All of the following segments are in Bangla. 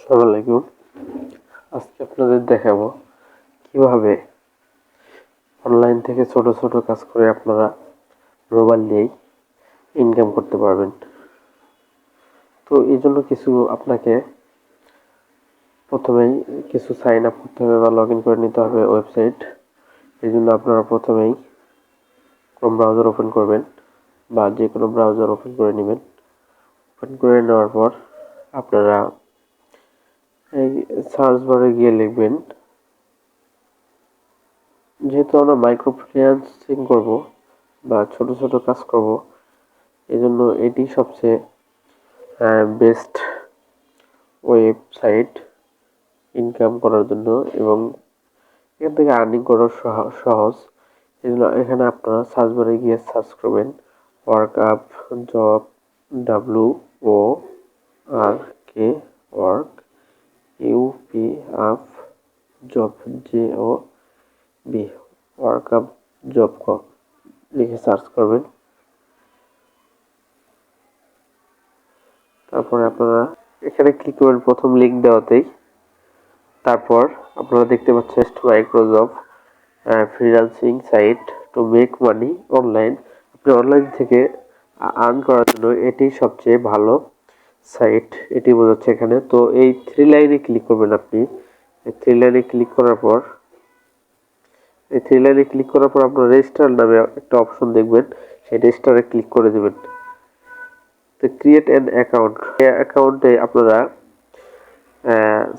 আসসালামু আলাইকুম। আজকে আপনাদের দেখাবো কিভাবে অনলাইন থেকে ছোট ছোট কাজ করে আপনারা মোবাইল দিয়েই ইনকাম করতে পারবেন। তো এই জন্য কিছু আপনাকে প্রথমেই কিছু সাইন আপ করতে হবে বা লগ ইন করে নিতে হবে ওয়েবসাইট। এই জন্য আপনারা প্রথমেই ক্রোম ব্রাউজার ওপেন করবেন বা যে কোনো ব্রাউজার ওপেন করে নেবেন। ওপেন করে নেওয়ার পর আপনারা এই সার্চ বারে গিয়ে লিখবেন, যেহেতু আমরা মাইক্রো ফ্রিল্যান্সিং করব বা ছোট ছোট কাজ করব, এই জন্য এটি সবচেয়ে বেস্ট ওয়েবসাইট ইনকাম করার জন্য এবং এখান থেকে আর্নিং করা সহজ। এই জন্য এখানে আপনারা সার্চ বারে গিয়ে সার্চ করবেন work up job, WORK, work, UP up job, JOB, work up job লিখে সার্চ করবেন। তারপরে আপনারা এখানে ক্লিক করবেন প্রথম লিঙ্ক দেওয়াতেই। তারপর আপনারা দেখতে পাচ্ছেন microjob freelancing site to make money online. আপনি অনলাইন থেকে আর্ন করার জন্য এটি সবচেয়ে ভালো সাইট, এটি বোঝাচ্ছে এখানে। তো এই থ্রি লাইনে ক্লিক করবেন আপনি। এই থ্রি লাইনে ক্লিক করার পর আপনার রেজিস্টার নামে একটা অপশন দেখবেন, সেই রেজিস্টারে ক্লিক করে দেবেন। তো ক্রিয়েট অ্যান অ্যাকাউন্ট, এই অ্যাকাউন্টে আপনারা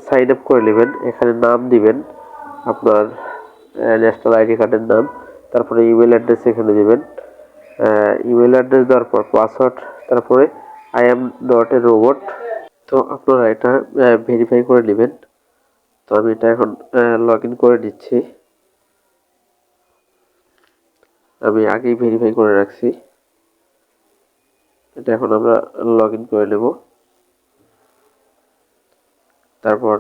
সাইন আপ করে নেবেন। এখানে নাম দিবেন আপনার ন্যাশনাল আইডি কার্ডের নাম, তারপরে ইমেল অ্যাড্রেস এখানে দেবেন। ইমেল অ্যাড্রেস দেওয়ার পর পাসওয়ার্ড, তারপরে I am not a robot. তো আপনারা এটা ভেরিফাই করে নেবেন। তো আমি এটা এখন লগ ইন করে দিচ্ছি। আমি আগেই ভেরিফাই করে রাখছি। এটা এখন আমরা লগ ইন করে নেব। তারপর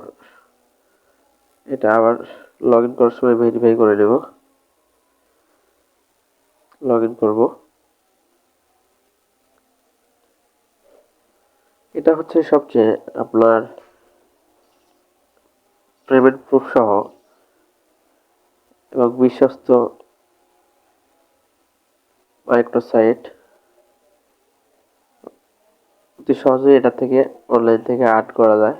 এটা আবার লগ ইন করার সময় ভেরিফাই করে নেব। লগ ইন করবো। এটা হচ্ছে সবচেয়ে আপনার পেমেন্ট প্রুফ সহ এবং বিশ্বস্ত মাইক্রো সাইট। অতি সহজে এটা থেকে অনলাইন থেকে আর্ন করা যায়।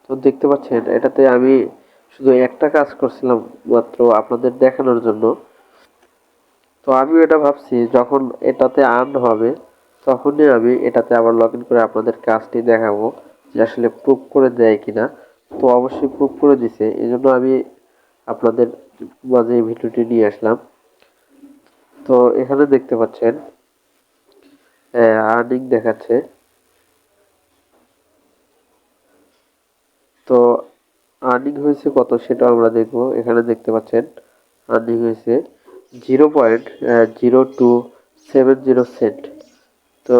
তো দেখতে পাচ্ছেন এটাতে আমি শুধু একটা কাজ করছিলাম মাত্র আপনাদের দেখানোর জন্য। তো আমিও এটা ভাবছি যখন এটাতে আর্ন হবে তখনই আমি এটাতে আবার লগ ইন করে আপনাদের কাজটি দেখাবো যে আসলে প্রুফ করে দেয় কিনা। তো অবশ্যই প্রুফ করে দিছে, এই জন্য আমি আপনাদের মাঝে এই ভিডিওটি নিয়ে আসলাম। তো এখানে দেখতে পাচ্ছেন আর্নিং দেখাচ্ছে। তো আর্নিং হয়েছে কত সেটা আমরা দেখব। এখানে দেখতে পাচ্ছেন আর্নিং হয়েছে 0.0270 সেন্ট। তো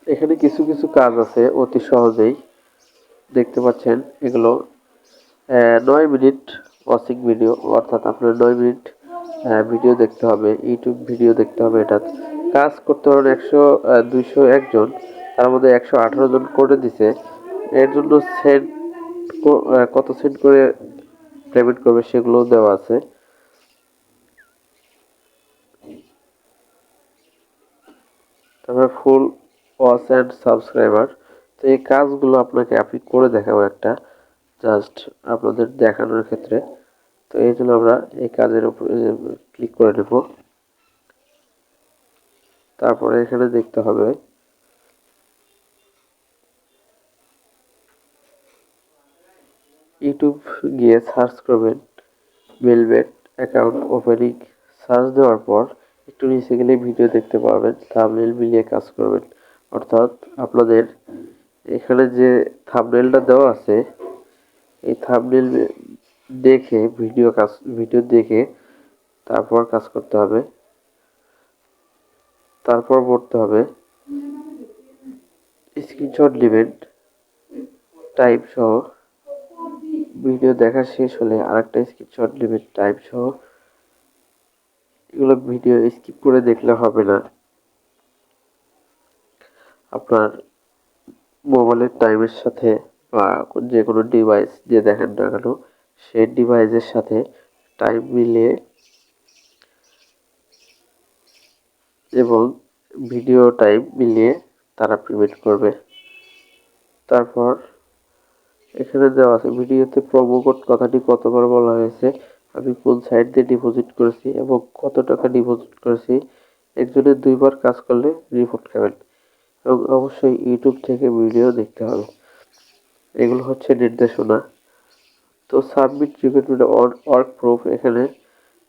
এখানে কিছু কিছু কাজ আছে অতি সহজেই দেখতে পাচ্ছেন। এগুলো 9 মিনিট ওয়াচিং ভিডিও, অর্থাৎ আপনার 9 মিনিট ভিডিও দেখতে হবে, ইউটিউব ভিডিও দেখতে হবে। এটা কাজ করতে পারেন 201 জন, তার মধ্যে 118 জন করে দিছে। এর জন্য সেন্ট কত সেন্ট করে পেমেন্ট করবে সেগুলো দেওয়া আছে। তারপরে ফুল ওয়াচ অ্যান্ড সাবস্ক্রাইবার। তো এই কাজগুলো আপনি করে দেখাবো একটা, জাস্ট আপনাদের দেখানোর ক্ষেত্রে। তো এই জন্য আমরা এই কাজের উপর ক্লিক করে নেব। তারপরে এখানে দেখতে হবে ইউটিউব গিয়ে সার্চ করবেন ভেলভেট অ্যাকাউন্ট ওপেনিং। সার্চ দেওয়ার পর একটু নিচে গেলে ভিডিও দেখতে পাবেন, থাম্বনেল মিলিয়ে কাজ করবেন। অর্থাৎ আপনাদের এখানে যে থাম্বনেলটা দেওয়া আছে এই থাম্বনেল দেখে ভিডিও দেখে তারপর কাজ করতে হবে। তারপর পড়তে হবে স্ক্রিনশট নেবেন টাইপ সহ। ভিডিও দেখা শেষ হলে আরেকটা স্ক্রিনশট নেবেন টাইপ সহ। এগুলো ভিডিও স্কিপ করে দেখলে হবে না, আপনার মোবাইলের টাইমের সাথে বা যে কোনো ডিভাইস দিয়ে দেখেন না কেন, সেই ডিভাইসের সাথে টাইম মিলিয়ে এবং ভিডিও টাইম মিলিয়ে তারা পেমেন্ট করবে। তারপর এখানে দেওয়া আছে ভিডিওতে প্রোমো কোড কথাটি কতবার বলা হয়েছে, আমি কোন সাইট দিয়ে ডিপোজিট করেছি এবং কত টাকা ডিপোজিট করেছি। একজনের 2 বার কাজ করলে রিপোর্ট খাবেন এবং অবশ্যই ইউটিউব থেকে ভিডিও দেখতে হবে। এগুলো হচ্ছে নির্দেশনা। তো সাবমিট রিকোয়েস্ট ওয়ার্ক প্রুফ এখানে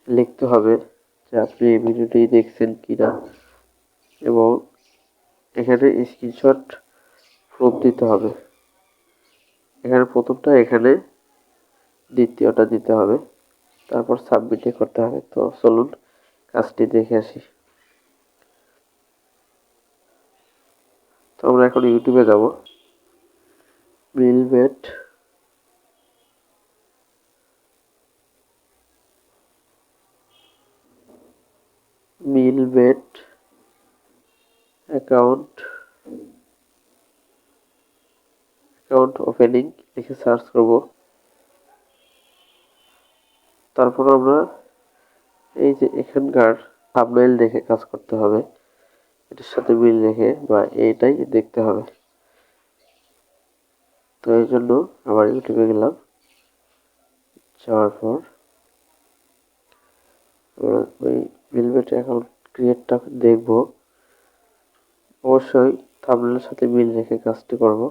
লিখতে হবে যে আপনি এই ভিডিওটি দেখছেন কিনা এবং এখানে স্ক্রিনশট প্রুফ দিতে হবে। এখানে প্রথমটা, এখানে দ্বিতীয়টা দিতে হবে, তারপর সাবমিটে করতে হবে। তো চলুন কাজটি দেখে আসি। তো আমরা এখন ইউটিউবে যাব। মিলবেট মিলবেট অ্যাকাউন্ট ওপেনিং লিখে সার্চ করব। তারপর আমরা এই যে এখানকার থাম্বনেইল দেখে কাজ করতে হবে, এটার সাথে মিল রেখে বা এইটাই দেখতে হবে। তো এই জন্য আবার ইউটিউবে গেলাম, যাওয়ার পর আমরা ওই মিলবেট অ্যাকাউন্ট ক্রিয়েটটা দেখব। অবশ্যই থাম্বনেইলের সাথে মিল রেখে কাজটি করব।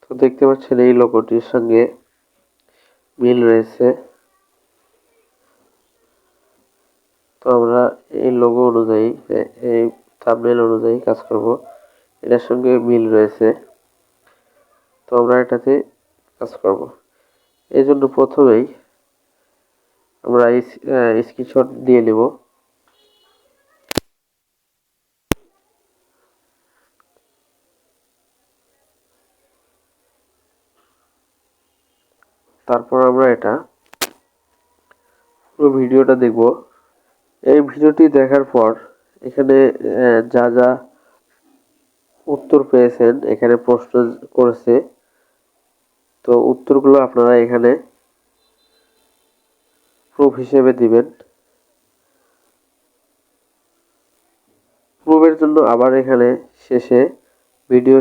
তো দেখতে পাচ্ছেন এই লোগোটির সঙ্গে মিল রয়েছে। তো আমরা এই লোগো অনুযায়ী, এই থাম্বনেইল অনুযায়ী কাজ করব। এটার সঙ্গে মিল রয়েছে, তো আমরা এটাতে কাজ করব। এই জন্য প্রথমেই আমরা স্ক্রিনশট দিয়ে নেব। তারপর আমরা এটা পুরো ভিডিওটা দেখব। এই ভিডিওটি দেখার পর এখানে যা যা উত্তর পেয়েছেন, এখানে প্রশ্ন করেছে, তো উত্তরগুলো আপনারা এখানে প্রুফ হিসেবে দিবেন। প্রুফের জন্য আবার এখানে শেষে ভিডিও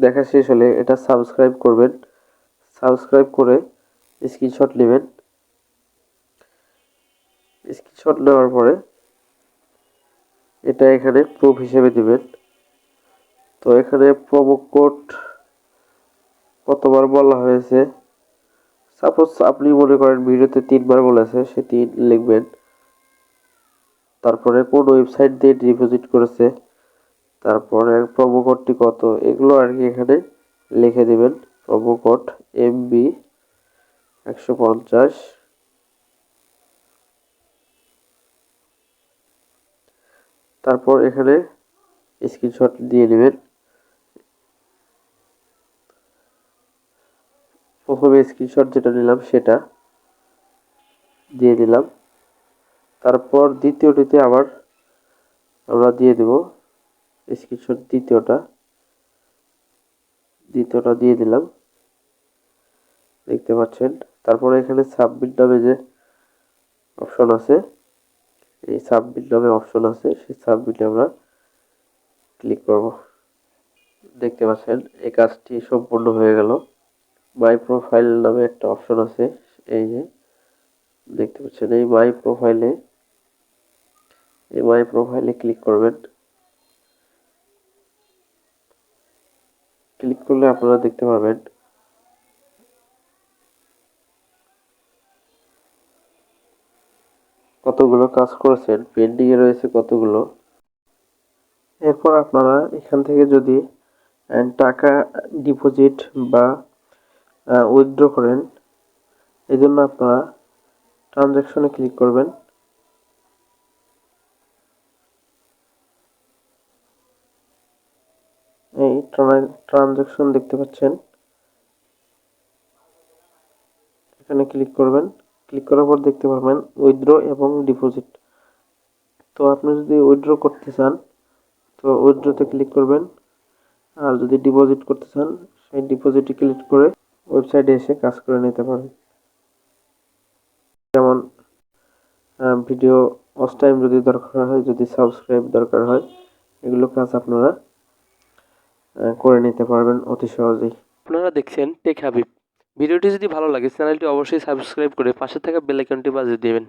দেখা শেষ হলে এটা সাবস্ক্রাইব করবেন। সাবস্ক্রাইব করে স্ক্রিনশট নেবেন। স্ক্রিনশট নেওয়ার পরে এটা এখানে প্রুফ হিসেবে দিবেন। তো এখানে প্রোমো কোড কতবার বলা হয়েছে, সাপোজ আপনি মনে করেন ভিডিওতে 3 বার বলেছে, সে 3 লিখবেন। তারপরে কোন ওয়েবসাইট দিয়ে ডিপোজিট করেছে, তারপরে প্রোমো কোডটি কত, এগুলো আর কি এখানে লিখে দিবেন। Promo code MB 150। তারপর এখানে স্ক্রিনশট দিয়ে নেবেন। প্রথমে স্ক্রিনশট যেটা নিলাম সেটা দিয়ে দিলাম। তারপর দ্বিতীয়টিতে আবার আমরা দিয়ে দেব স্ক্রিনশট, দ্বিতীয়টা দিয়ে দিলাম, দেখতে পাচ্ছেন। তারপরে এখানে সাবমিট নামে যে অপশন আছে, এই সাবমিট নামে অপশন আছে, সেই সাবমিটে আমরা ক্লিক করব। দেখতে পাচ্ছেন এই কাজটি সম্পূর্ণ হয়ে গেল। মাই প্রোফাইল নামে একটা অপশন আছে, এই যে দেখতে পাচ্ছেন এই মাই প্রোফাইলে ক্লিক করবেন। ক্লিক করলে আপনারা দেখতে পারবেন কতগুলো কাজ করেছেন, পেন্ডিং এ রয়েছে কতগুলো। এরপর আপনারা এখান থেকে যদি টাকা ডিপোজিট বা উইথড্র করেন, এই জন্য আপনারা ট্রানজ্যাকশনে ক্লিক করবেন। এই ট্রানজ্যাকশন দেখতে পাচ্ছেন, এখানে ক্লিক করবেন। ক্লিক করার পর দেখতে পারবেন উইথড্র এবং ডিপোজিট। তো আপনি যদি উইথড্র করতে চান তো উইথড্রতে ক্লিক করবেন, আর যদি ডিপোজিট করতে চান সেই ডিপোজিটে ক্লিক করে ওয়েবসাইটে এসে কাজ করে নিতে পারেন। যেমন ভিডিও ওয়াচ টাইম যদি দরকার হয়, যদি সাবস্ক্রাইব দরকার হয়, এগুলো কাজ আপনারা করে নিতে পারবেন অতি সহজেই। আপনারা দেখছেন টেক হাবিব। ভিডিওটি যদি ভালো লাগে চ্যানেলটি অবশ্যই সাবস্ক্রাইব করে পাশে থাকা বেল আইকনটি বাজিয়ে দেবেন।